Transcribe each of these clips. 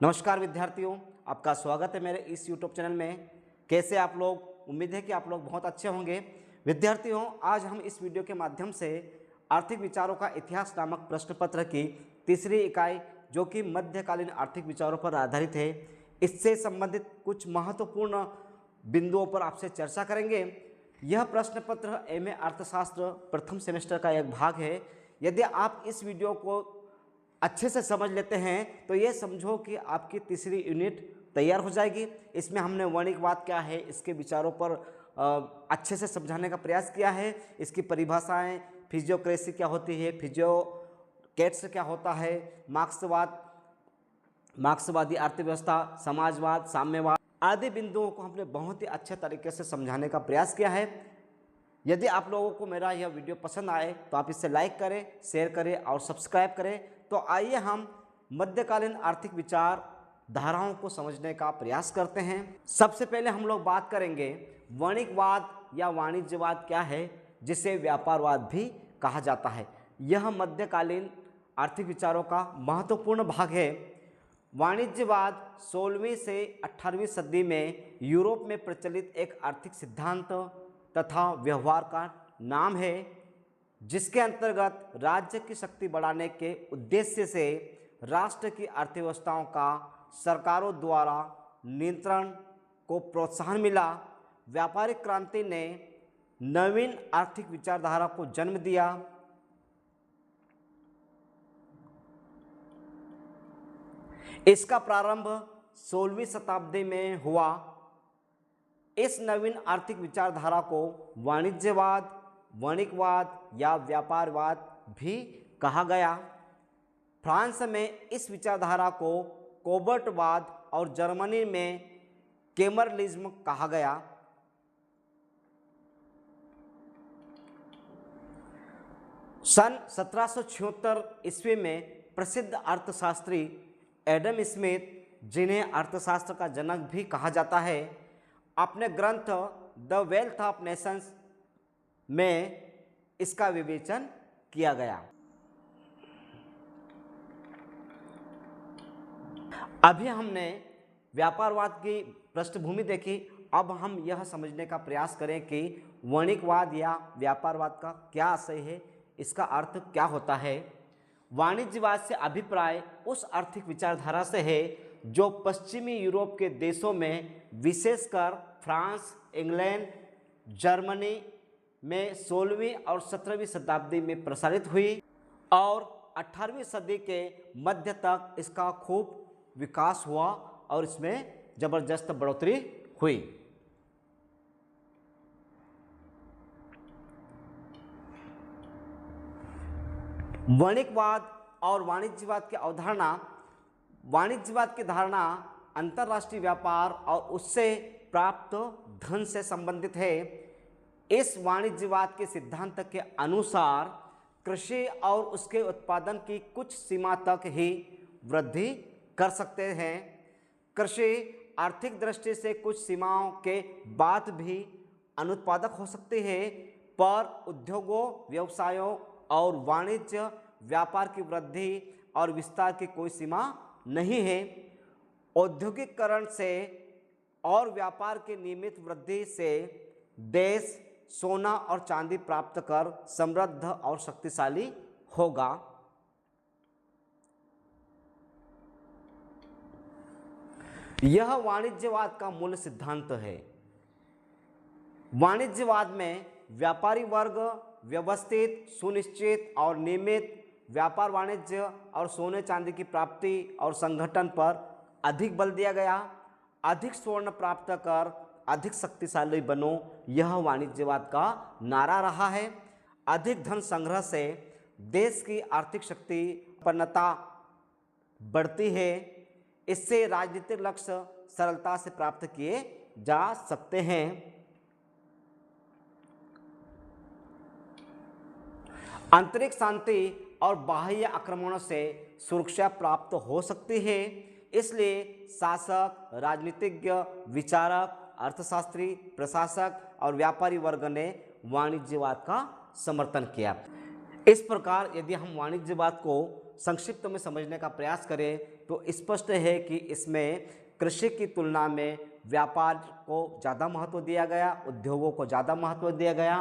नमस्कार विद्यार्थियों, आपका स्वागत है मेरे इस YouTube चैनल में। कैसे आप लोग? उम्मीद है कि आप लोग बहुत अच्छे होंगे। विद्यार्थियों, आज हम इस वीडियो के माध्यम से आर्थिक विचारों का इतिहास नामक प्रश्न पत्र की तीसरी इकाई, जो कि मध्यकालीन आर्थिक विचारों पर आधारित है, इससे संबंधित कुछ महत्वपूर्ण बिंदुओं पर आपसे चर्चा करेंगे। यह प्रश्न पत्र MA अर्थशास्त्र प्रथम सेमेस्टर का एक भाग है। यदि आप इस वीडियो को अच्छे से समझ लेते हैं तो ये समझो कि आपकी तीसरी यूनिट तैयार हो जाएगी। इसमें हमने वणिकवाद क्या है, इसके विचारों पर अच्छे से समझाने का प्रयास किया है। इसकी परिभाषाएं, फिजियोक्रेसी क्या होती है, फिजियोक्रेट्स क्या होता है, मार्क्सवादी अर्थव्यवस्था, समाजवाद, साम्यवाद आदि बिंदुओं को हमने बहुत ही अच्छे तरीके से समझाने का प्रयास किया है। यदि आप लोगों को मेरा यह वीडियो पसंद आए तो आप इसे लाइक करें, शेयर करें और सब्सक्राइब करें। तो आइए हम मध्यकालीन आर्थिक विचार धाराओं को समझने का प्रयास करते हैं। सबसे पहले हम लोग बात करेंगे वणिकवाद या वाणिज्यवाद क्या है, जिसे व्यापारवाद भी कहा जाता है। यह मध्यकालीन आर्थिक विचारों का महत्वपूर्ण भाग है। वाणिज्यवाद 16वीं से 18वीं सदी में यूरोप में प्रचलित एक आर्थिक सिद्धांत तथा व्यवहार का नाम है, जिसके अंतर्गत राज्य की शक्ति बढ़ाने के उद्देश्य से राष्ट्र की अर्थव्यवस्थाओं का सरकारों द्वारा नियंत्रण को प्रोत्साहन मिला। व्यापारिक क्रांति ने नवीन आर्थिक विचारधारा को जन्म दिया। इसका प्रारंभ 16वीं शताब्दी में हुआ। इस नवीन आर्थिक विचारधारा को वाणिज्यवाद, वणिकवाद या व्यापारवाद भी कहा गया। फ्रांस में इस विचारधारा को कोबर्टवाद और जर्मनी में केमरलिज्म कहा गया। सन 1776 ईस्वी में प्रसिद्ध अर्थशास्त्री एडम स्मिथ, जिन्हें अर्थशास्त्र का जनक भी कहा जाता है, अपने ग्रंथ द वेल्थ ऑफ नेशंस में इसका विवेचन किया गया। अभी हमने व्यापारवाद की पृष्ठभूमि देखी। अब हम यह समझने का प्रयास करें कि वणिकवाद या व्यापारवाद का क्या आशय है, इसका अर्थ क्या होता है। वाणिज्यवाद से अभिप्राय उस आर्थिक विचारधारा से है जो पश्चिमी यूरोप के देशों में, विशेषकर फ्रांस, इंग्लैंड, जर्मनी में 16वीं और 17वीं शताब्दी में प्रसारित हुई और 18वीं सदी के मध्य तक इसका खूब विकास हुआ और इसमें जबरदस्त बढ़ोतरी हुई। वणिकवाद और वाणिज्यवाद की अवधारणा। वाणिज्यवाद की धारणा अंतर्राष्ट्रीय व्यापार और उससे प्राप्त धन से संबंधित है। इस वाणिज्यवाद के सिद्धांत के अनुसार कृषि और उसके उत्पादन की कुछ सीमा तक ही वृद्धि कर सकते हैं। कृषि आर्थिक दृष्टि से कुछ सीमाओं के बाद भी अनुत्पादक हो सकती है, पर उद्योगों, व्यवसायों और वाणिज्य व्यापार की वृद्धि और विस्तार की कोई सीमा नहीं है। औद्योगिकीकरण से और व्यापार की नियमित वृद्धि से देश सोना और चांदी प्राप्त कर समृद्ध और शक्तिशाली होगा। यह वाणिज्यवाद का मूल सिद्धांत है। वाणिज्यवाद में व्यापारी वर्ग व्यवस्थित, सुनिश्चित और नियमित व्यापार, वाणिज्य और सोने चांदी की प्राप्ति और संगठन पर अधिक बल दिया गया। अधिक स्वर्ण प्राप्त कर अधिक शक्तिशाली बनो, यह वाणिज्यवाद का नारा रहा है। अधिक धन संग्रह से देश की आर्थिक शक्ति, संपन्नता बढ़ती है। इससे राजनीतिक लक्ष्य सरलता से प्राप्त किए जा सकते हैं। आंतरिक शांति और बाह्य आक्रमणों से सुरक्षा प्राप्त हो सकती है। इसलिए शासक, राजनीतिज्ञ, विचारक, अर्थशास्त्री, प्रशासक और व्यापारी वर्ग ने वाणिज्यवाद का समर्थन किया। इस प्रकार यदि हम वाणिज्यवाद को संक्षिप्त में समझने का प्रयास करें तो स्पष्ट है कि इसमें कृषि की तुलना में व्यापार को ज़्यादा महत्व दिया गया, उद्योगों को ज़्यादा महत्व दिया गया,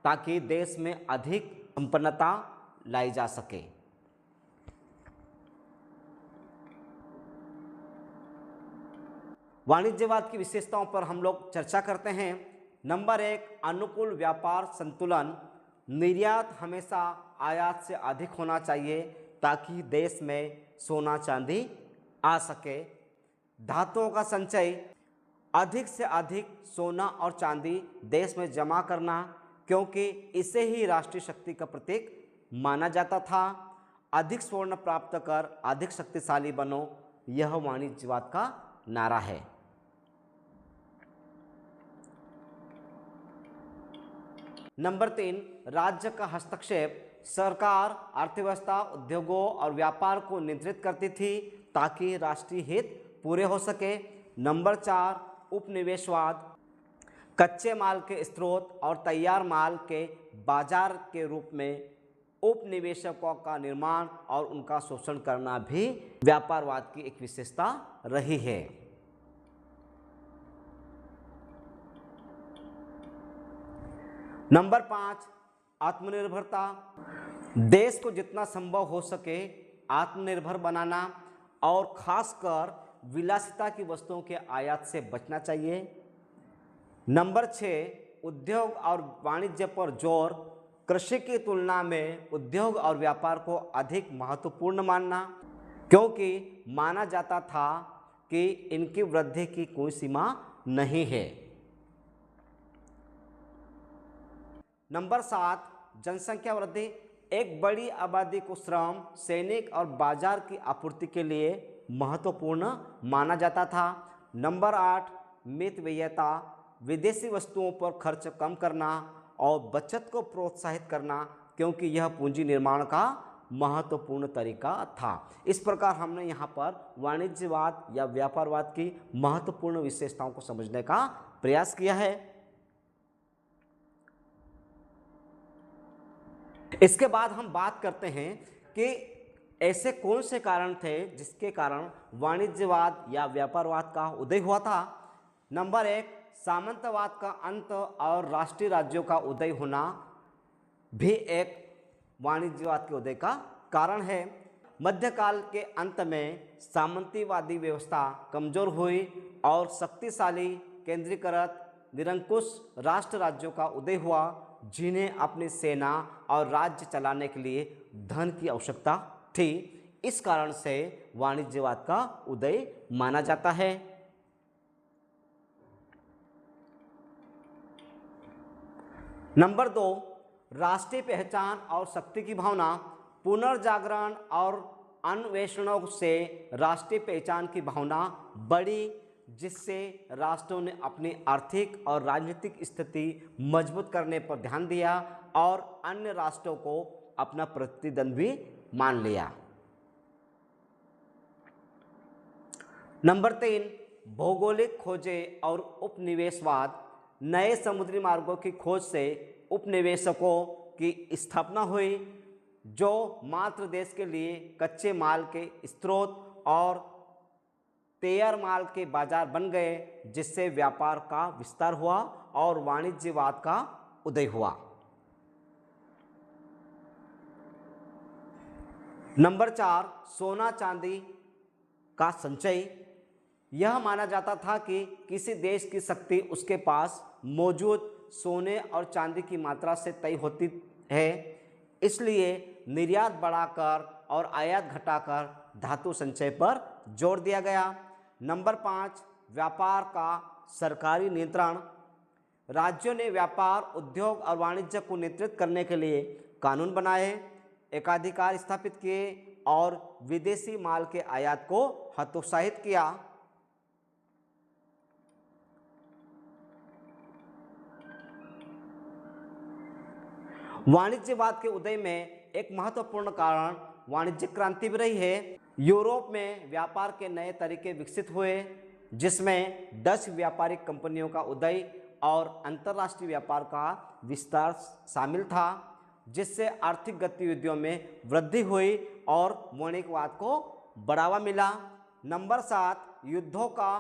ताकि देश में अधिक संपन्नता लाई जा सके। वाणिज्यवाद की विशेषताओं पर हम लोग चर्चा करते हैं। नंबर 1, अनुकूल व्यापार संतुलन। निर्यात हमेशा आयात से अधिक होना चाहिए ताकि देश में सोना चांदी आ सके। धातुओं का संचय, अधिक से अधिक सोना और चांदी देश में जमा करना, क्योंकि इसे ही राष्ट्रीय शक्ति का प्रतीक माना जाता था। अधिक स्वर्ण प्राप्त कर अधिक शक्तिशाली बनो, यह वाणिज्यवाद का नारा है। नंबर 3, राज्य का हस्तक्षेप। सरकार अर्थव्यवस्था, उद्योगों और व्यापार को नियंत्रित करती थी ताकि राष्ट्रीय हित पूरे हो सके। नंबर 4, उपनिवेशवाद। कच्चे माल के स्रोत और तैयार माल के बाजार के रूप में उपनिवेशकों का निर्माण और उनका शोषण करना भी व्यापारवाद की एक विशेषता रही है। नंबर 5, आत्मनिर्भरता। देश को जितना संभव हो सके आत्मनिर्भर बनाना और खासकर विलासिता की वस्तुओं के आयात से बचना चाहिए। नंबर 6, उद्योग और वाणिज्य पर जोर। कृषि की तुलना में उद्योग और व्यापार को अधिक महत्वपूर्ण मानना, क्योंकि माना जाता था कि इनकी वृद्धि की कोई सीमा नहीं है। नंबर 7, जनसंख्या वृद्धि। एक बड़ी आबादी को श्रम, सैनिक और बाजार की आपूर्ति के लिए महत्वपूर्ण माना जाता था। नंबर 8, मितव्ययिता। विदेशी वस्तुओं पर खर्च कम करना और बचत को प्रोत्साहित करना, क्योंकि यह पूंजी निर्माण का महत्वपूर्ण तरीका था। इस प्रकार हमने यहाँ पर वाणिज्यवाद या व्यापारवाद की महत्वपूर्ण विशेषताओं को समझने का प्रयास किया है। इसके बाद हम बात करते हैं कि ऐसे कौन से कारण थे जिसके कारण वाणिज्यवाद या व्यापारवाद का उदय हुआ था। नंबर 1, सामंतवाद का अंत और राष्ट्रीय राज्यों का उदय होना भी एक वाणिज्यवाद के उदय का कारण है। मध्यकाल के अंत में सामंतीवादी व्यवस्था कमजोर हुई और शक्तिशाली, केंद्रीकृत, निरंकुश राष्ट्र राज्यों का उदय हुआ, जिन्हें अपनी सेना और राज्य चलाने के लिए धन की आवश्यकता थी। इस कारण से वाणिज्यवाद का उदय माना जाता है। नंबर 2, राष्ट्रीय पहचान और शक्ति की भावना। पुनर्जागरण और अन्वेषणों से राष्ट्रीय पहचान की भावना बढ़ी, जिससे राष्ट्रों ने अपनी आर्थिक और राजनीतिक स्थिति मजबूत करने पर ध्यान दिया और अन्य राष्ट्रों को अपना प्रतिद्वंदी भी मान लिया। नंबर 3, भौगोलिक खोजें और उपनिवेशवाद। नए समुद्री मार्गों की खोज से उपनिवेशकों की स्थापना हुई, जो मात्र देश के लिए कच्चे माल के स्रोत और तैयार माल के बाजार बन गए, जिससे व्यापार का विस्तार हुआ और वाणिज्यवाद का उदय हुआ। नंबर 4, सोना चांदी का संचय। यह माना जाता था कि किसी देश की शक्ति उसके पास मौजूद सोने और चांदी की मात्रा से तय होती है, इसलिए निर्यात बढ़ाकर और आयात घटाकर धातु संचय पर जोर दिया गया। नंबर 5, व्यापार का सरकारी नियंत्रण। राज्यों ने व्यापार, उद्योग और वाणिज्य को नियंत्रित करने के लिए कानून बनाए, एकाधिकार स्थापित किए और विदेशी माल के आयात को हतोत्साहित किया। वाणिज्यवाद के उदय में एक महत्वपूर्ण कारण वाणिज्यिक क्रांति भी रही है। यूरोप में व्यापार के नए तरीके विकसित हुए, जिसमें डच व्यापारिक कंपनियों का उदय और अंतर्राष्ट्रीय व्यापार का विस्तार शामिल था, जिससे आर्थिक गतिविधियों में वृद्धि हुई और वाणिज्यवाद को बढ़ावा मिला। नंबर 7, युद्धों का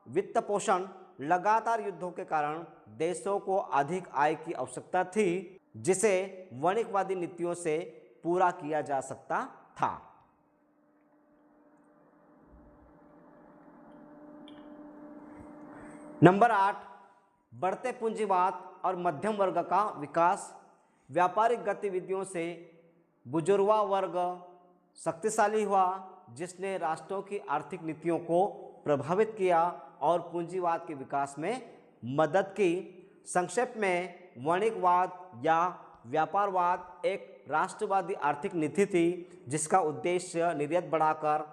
वित्त पोषण। लगातार युद्धों के कारण देशों को अधिक आय की आवश्यकता थी, जिसे वाणिज्यवादी नीतियों से पूरा किया जा सकता था। नंबर 8, बढ़ते पूंजीवाद और मध्यम वर्ग का विकास। व्यापारिक गतिविधियों से बुजुर्गा वर्ग शक्तिशाली हुआ, जिसने राष्ट्रों की आर्थिक नीतियों को प्रभावित किया और पूंजीवाद के विकास में मदद की। संक्षेप में, वाणिज्यवाद या व्यापारवाद एक राष्ट्रवादी आर्थिक नीति थी जिसका उद्देश्य निर्यात बढ़ाकर,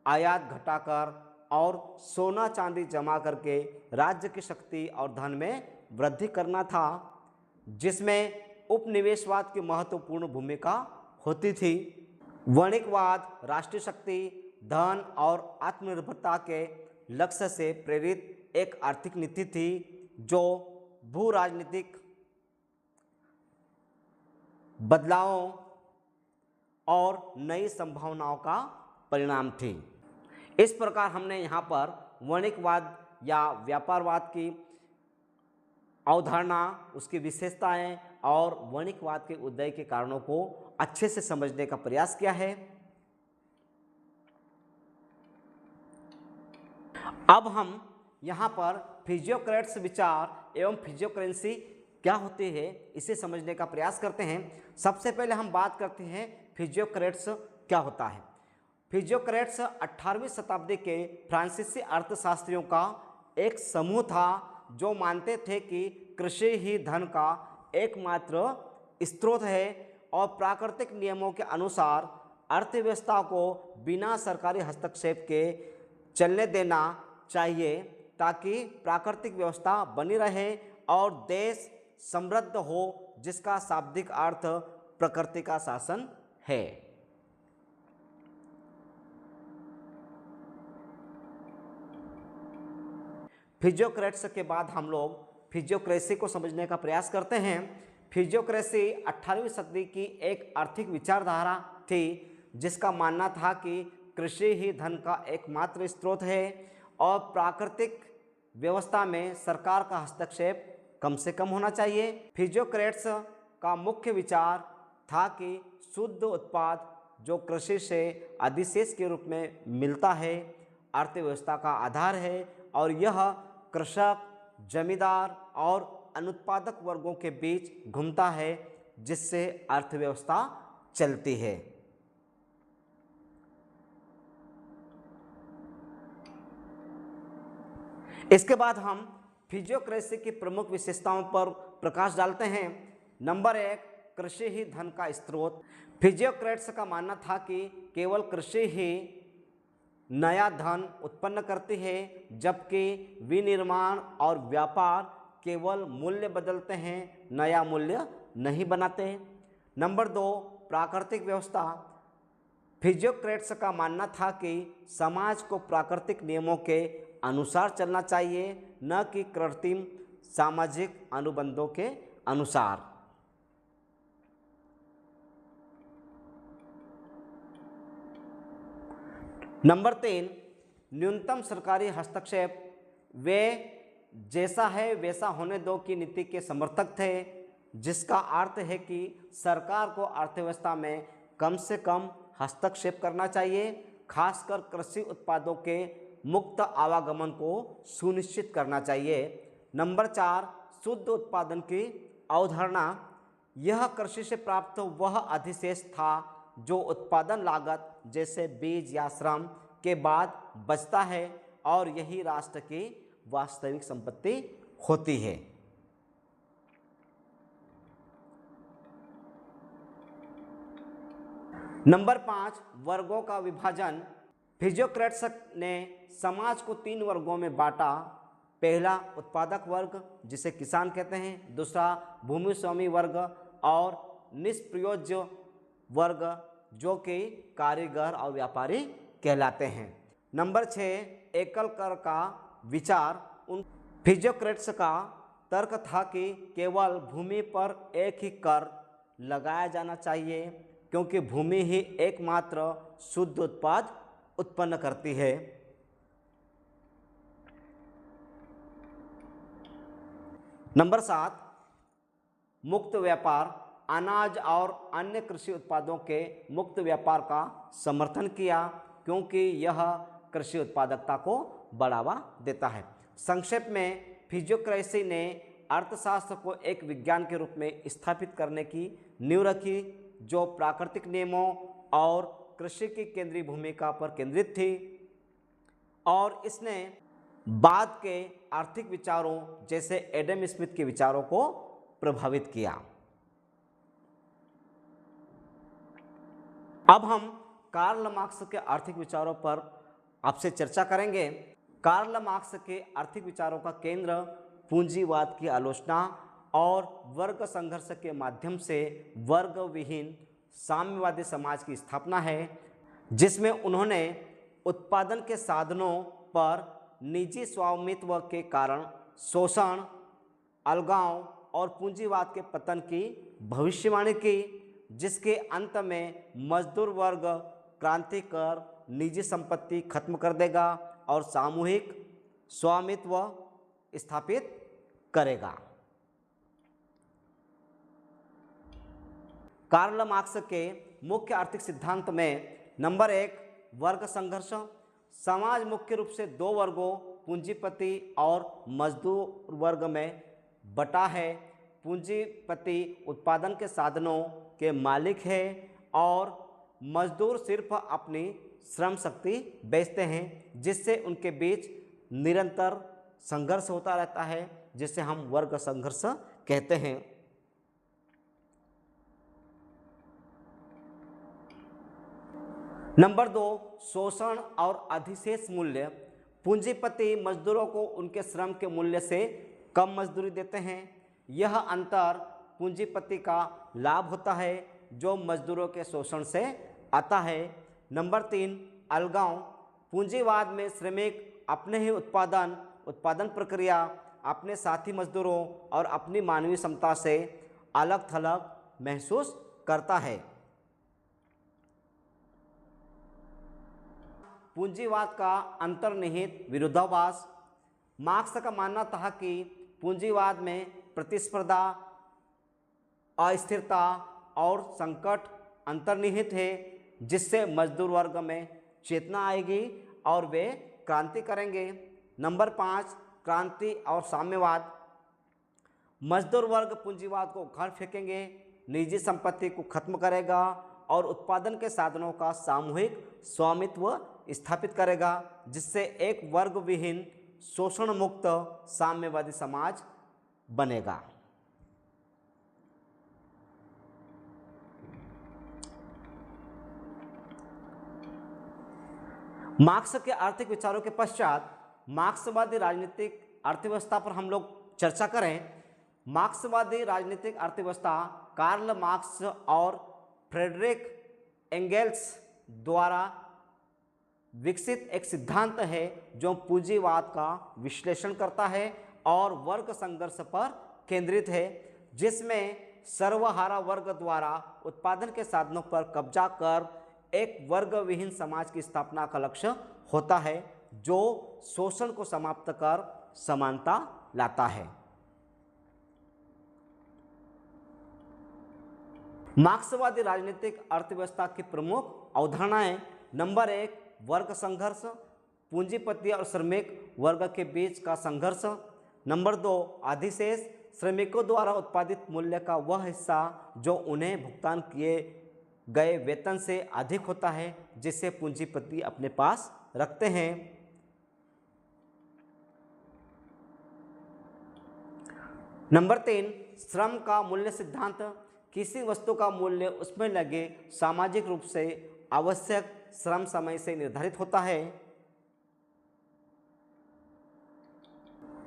आयात घटाकर और सोना चांदी जमा करके राज्य की शक्ति और धन में वृद्धि करना था, जिसमें उपनिवेशवाद की महत्वपूर्ण भूमिका होती थी। वाणिज्यवाद राष्ट्रीय शक्ति, धन और आत्मनिर्भरता के लक्ष्य से प्रेरित एक आर्थिक नीति थी जो भू राजनीतिक बदलावों और नई संभावनाओं का परिणाम थी। इस प्रकार हमने यहाँ पर वाणिज्यवाद या व्यापारवाद की अवधारणा, उसकी विशेषताएं और वाणिज्यवाद के उदय के कारणों को अच्छे से समझने का प्रयास किया है। अब हम यहाँ पर फिजियोक्रेट्स विचार एवं फिजियोक्रेंसी क्या होती है इसे समझने का प्रयास करते हैं। सबसे पहले हम बात करते हैं फिजियोक्रेट्स क्या होता है। फिजियोक्रेट्स 18वीं शताब्दी के फ्रांसीसी अर्थशास्त्रियों का एक समूह था जो मानते थे कि कृषि ही धन का एकमात्र स्रोत है और प्राकृतिक नियमों के अनुसार अर्थव्यवस्था को बिना सरकारी हस्तक्षेप के चलने देना चाहिए ताकि प्राकृतिक व्यवस्था बनी रहे और देश समृद्ध हो, जिसका शाब्दिक अर्थ प्रकृति का शासन है। फिजियोक्रेट्स के बाद हम लोग फिजियोक्रेसी को समझने का प्रयास करते हैं। फिजियोक्रेसी 18वीं सदी की एक आर्थिक विचारधारा थी जिसका मानना था कि कृषि ही धन का एकमात्र स्रोत है और प्राकृतिक व्यवस्था में सरकार का हस्तक्षेप कम से कम होना चाहिए। फिजियोक्रेट्स का मुख्य विचार था कि शुद्ध उत्पाद जो कृषि से अधिशेष के रूप में मिलता है अर्थव्यवस्था का आधार है और यह कृषक, जमींदार और अनुत्पादक वर्गों के बीच घूमता है, जिससे अर्थव्यवस्था चलती है। इसके बाद हम फिजियोक्रेसी की प्रमुख विशेषताओं पर प्रकाश डालते हैं। नंबर 1, कृषि ही धन का स्रोत। फिजियोक्रेट्स का मानना था कि केवल कृषि ही नया धन उत्पन्न करती है, जबकि विनिर्माण और व्यापार केवल मूल्य बदलते हैं, नया मूल्य नहीं बनाते। नंबर 2, प्राकृतिक व्यवस्था। फिजियोक्रेट्स का मानना था कि समाज को प्राकृतिक नियमों के अनुसार चलना चाहिए, न कि कृत्रिम सामाजिक अनुबंधों के अनुसार। नंबर 3, न्यूनतम सरकारी हस्तक्षेप। वे जैसा है वैसा होने दो की नीति के समर्थक थे, जिसका अर्थ है कि सरकार को अर्थव्यवस्था में कम से कम हस्तक्षेप करना चाहिए, खासकर कृषि उत्पादों के मुक्त आवागमन को सुनिश्चित करना चाहिए। नंबर 4, शुद्ध उत्पादन की अवधारणा। यह कृषि से प्राप्त वह अधिशेष था जो उत्पादन लागत जैसे बीज या श्रम के बाद बचता है और यही राष्ट्र की वास्तविक संपत्ति होती है। नंबर 5, वर्गों का विभाजन। फिजियोक्रेट्स ने समाज को 3 वर्गों में बांटा। पहला उत्पादक वर्ग जिसे किसान कहते हैं, दूसरा भूमि स्वामी वर्ग और निष्प्रयोज्य वर्ग जो कि कारीगर और व्यापारी कहलाते हैं। नंबर 6, एकल कर का विचार। उन फिजियोक्रेट्स का तर्क था कि केवल भूमि पर एक ही कर लगाया जाना चाहिए क्योंकि भूमि ही एकमात्र शुद्ध उत्पाद उत्पन्न करती है। नंबर 7, मुक्त व्यापार। अनाज और अन्य कृषि उत्पादों के मुक्त व्यापार का समर्थन किया, क्योंकि यह कृषि उत्पादकता को बढ़ावा देता है। संक्षेप में फिजियोक्रेसी ने अर्थशास्त्र को एक विज्ञान के रूप में स्थापित करने की नींव रखी, जो प्राकृतिक नियमों और कृषि की केंद्रीय भूमिका पर केंद्रित थी, और इसने बाद के आर्थिक विचारों जैसे एडम स्मिथ के विचारों को प्रभावित किया। अब हम कार्ल मार्क्स के आर्थिक विचारों पर आपसे चर्चा करेंगे। कार्ल मार्क्स के आर्थिक विचारों का केंद्र पूंजीवाद की आलोचना और वर्ग संघर्ष के माध्यम से वर्ग विहीन साम्यवादी समाज की स्थापना है, जिसमें उन्होंने उत्पादन के साधनों पर निजी स्वामित्व के कारण शोषण, अलगाव और पूंजीवाद के पतन की भविष्यवाणी की, जिसके अंत में मजदूर वर्ग क्रांति कर निजी संपत्ति खत्म कर देगा और सामूहिक स्वामित्व स्थापित करेगा। कार्ल मार्क्स के मुख्य आर्थिक सिद्धांत में नंबर 1, वर्ग संघर्ष। समाज मुख्य रूप से 2 वर्गों पूंजीपति और मजदूर वर्ग में बटा है। पूंजीपति उत्पादन के साधनों के मालिक है और मजदूर सिर्फ अपनी श्रम शक्ति बेचते हैं, जिससे उनके बीच निरंतर संघर्ष होता रहता है, जिसे हम वर्ग संघर्ष कहते हैं। नंबर 2, शोषण और अधिशेष मूल्य। पूंजीपति मजदूरों को उनके श्रम के मूल्य से कम मजदूरी देते हैं। यह अंतर पूंजीपति का लाभ होता है, जो मजदूरों के शोषण से आता है। नंबर 3, अलगाव। पूंजीवाद में श्रमिक अपने ही उत्पादन प्रक्रिया, अपने साथी मजदूरों और अपनी मानवीय क्षमता से अलग थलग महसूस करता है। पूंजीवाद का अंतर्निहित विरोधाभास। मार्क्स का मानना था कि पूंजीवाद में प्रतिस्पर्धा, अस्थिरता और संकट अंतर्निहित है, जिससे मजदूर वर्ग में चेतना आएगी और वे क्रांति करेंगे। नंबर 5, क्रांति और साम्यवाद। मजदूर वर्ग पूंजीवाद को उखाड़ फेंकेंगे, निजी संपत्ति को खत्म करेगा और उत्पादन के साधनों का सामूहिक स्वामित्व स्थापित करेगा, जिससे एक वर्ग विहीन शोषण मुक्त साम्यवादी समाज बनेगा। मार्क्स के आर्थिक विचारों के पश्चात मार्क्सवादी राजनीतिक अर्थव्यवस्था पर हम लोग चर्चा करें। मार्क्सवादी राजनीतिक अर्थव्यवस्था कार्ल मार्क्स और फ्रेडरिक एंगेल्स द्वारा विकसित एक सिद्धांत है, जो पूंजीवाद का विश्लेषण करता है और वर्ग संघर्ष पर केंद्रित है, जिसमें सर्वहारा वर्ग द्वारा उत्पादन के साधनों पर कब्जा कर एक वर्ग विहीन समाज की स्थापना का लक्ष्य होता है, जो शोषण को समाप्त कर समानता लाता है। मार्क्सवादी राजनीतिक अर्थव्यवस्था की प्रमुख अवधारणाएं। नंबर 1, वर्ग संघर्ष, पूंजीपति और श्रमिक वर्ग के बीच का संघर्ष। नंबर 2, अधिशेष, श्रमिकों द्वारा उत्पादित मूल्य का वह हिस्सा जो उन्हें भुगतान किए गए वेतन से अधिक होता है, जिसे पूंजीपति अपने पास रखते हैं। नंबर 3, श्रम का मूल्य सिद्धांत। किसी वस्तु का मूल्य उसमें लगे सामाजिक रूप से आवश्यक श्रम समय से निर्धारित होता है।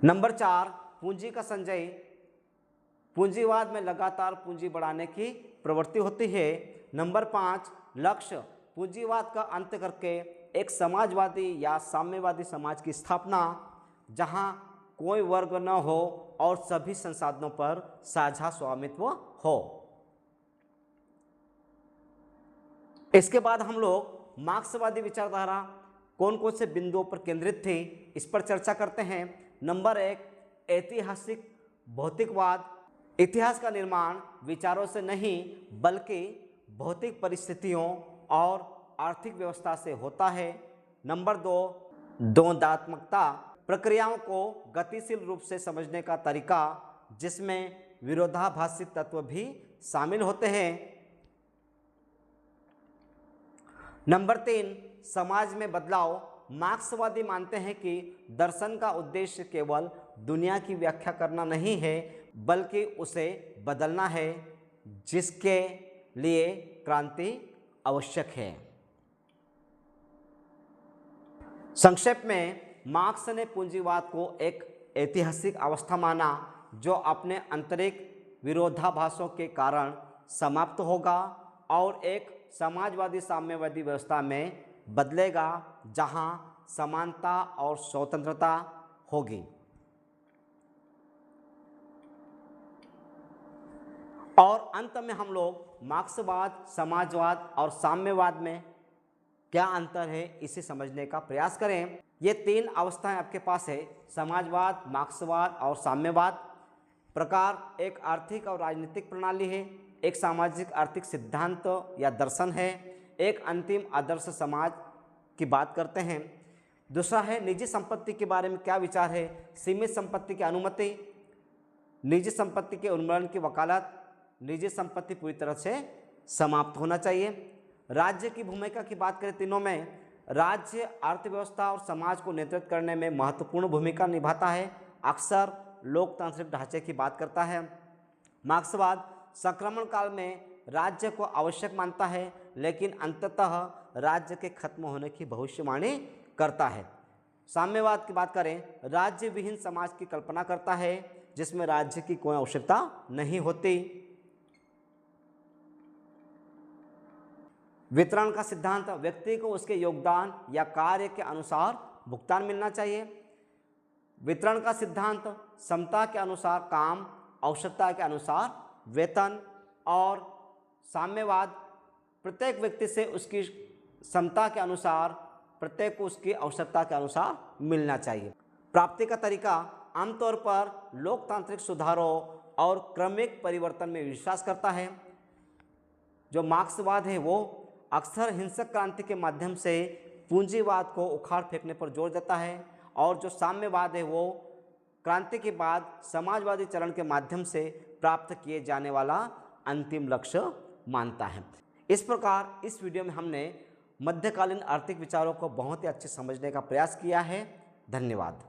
नंबर 4, पूंजी का संचय। पूंजीवाद में लगातार पूंजी बढ़ाने की प्रवृत्ति होती है। नंबर 5, लक्ष्य, पूंजीवाद का अंत करके एक समाजवादी या साम्यवादी समाज की स्थापना, जहां कोई वर्ग न हो और सभी संसाधनों पर साझा स्वामित्व हो। इसके बाद हम लोग मार्क्सवादी विचारधारा कौन कौन से बिंदुओं पर केंद्रित थी इस पर चर्चा करते हैं। नंबर 1, ऐतिहासिक भौतिकवाद। इतिहास का निर्माण विचारों से नहीं बल्कि भौतिक परिस्थितियों और आर्थिक व्यवस्था से होता है। नंबर 2, द्वंद्वात्मकता। प्रक्रियाओं को गतिशील रूप से समझने का तरीका जिसमें विरोधाभासी तत्व भी शामिल होते हैं। नंबर 3, समाज में बदलाव। मार्क्सवादी मानते हैं कि दर्शन का उद्देश्य केवल दुनिया की व्याख्या करना नहीं है बल्कि उसे बदलना है, जिसके लिए क्रांति आवश्यक है। संक्षेप में मार्क्स ने पूंजीवाद को एक ऐतिहासिक अवस्था माना जो अपने आंतरिक विरोधाभासों के कारण समाप्त होगा और एक समाजवादी साम्यवादी व्यवस्था में बदलेगा जहां समानता और स्वतंत्रता होगी। और अंत में हम लोग मार्क्सवाद, समाजवाद और साम्यवाद में क्या अंतर है इसे समझने का प्रयास करें। ये 3 अवस्थाएं आपके पास है, समाजवाद, मार्क्सवाद और साम्यवाद। प्रकार एक आर्थिक और राजनीतिक प्रणाली है, एक सामाजिक आर्थिक सिद्धांत या दर्शन है, एक अंतिम आदर्श समाज की बात करते हैं। दूसरा है निजी संपत्ति के बारे में क्या विचार है, सीमित संपत्ति की अनुमति, निजी संपत्ति के उन्मूलन की वकालत, निजी संपत्ति पूरी तरह से समाप्त होना चाहिए। राज्य की भूमिका की बात करें तीनों में, राज्य अर्थव्यवस्था और समाज को नियंत्रित करने में महत्वपूर्ण भूमिका निभाता है, अक्सर लोकतांत्रिक ढांचे की बात करता है। मार्क्सवाद संक्रमण काल में राज्य को आवश्यक मानता है लेकिन अंततः राज्य के खत्म होने की भविष्यवाणी करता है। साम्यवाद की बात करें, राज्य विहीन समाज की कल्पना करता है जिसमें राज्य की कोई आवश्यकता नहीं होती। वितरण का सिद्धांत, व्यक्ति को उसके योगदान या कार्य के अनुसार भुगतान मिलना चाहिए। वितरण का सिद्धांत, क्षमता के अनुसार काम, आवश्यकता के अनुसार वेतन। और साम्यवाद, प्रत्येक व्यक्ति से उसकी क्षमता के अनुसार, प्रत्येक को उसकी आवश्यकता के अनुसार मिलना चाहिए। प्राप्ति का तरीका आमतौर पर लोकतांत्रिक सुधारों और क्रमिक परिवर्तन में विश्वास करता है। जो मार्क्सवाद है वो अक्सर हिंसक क्रांति के माध्यम से पूंजीवाद को उखाड़ फेंकने पर जोर देता है, और जो साम्यवाद है वो क्रांति के बाद समाजवादी चरण के माध्यम से प्राप्त किए जाने वाला अंतिम लक्ष्य मानता है। इस प्रकार इस वीडियो में हमने मध्यकालीन आर्थिक विचारों को बहुत ही अच्छे समझने का प्रयास किया है। धन्यवाद।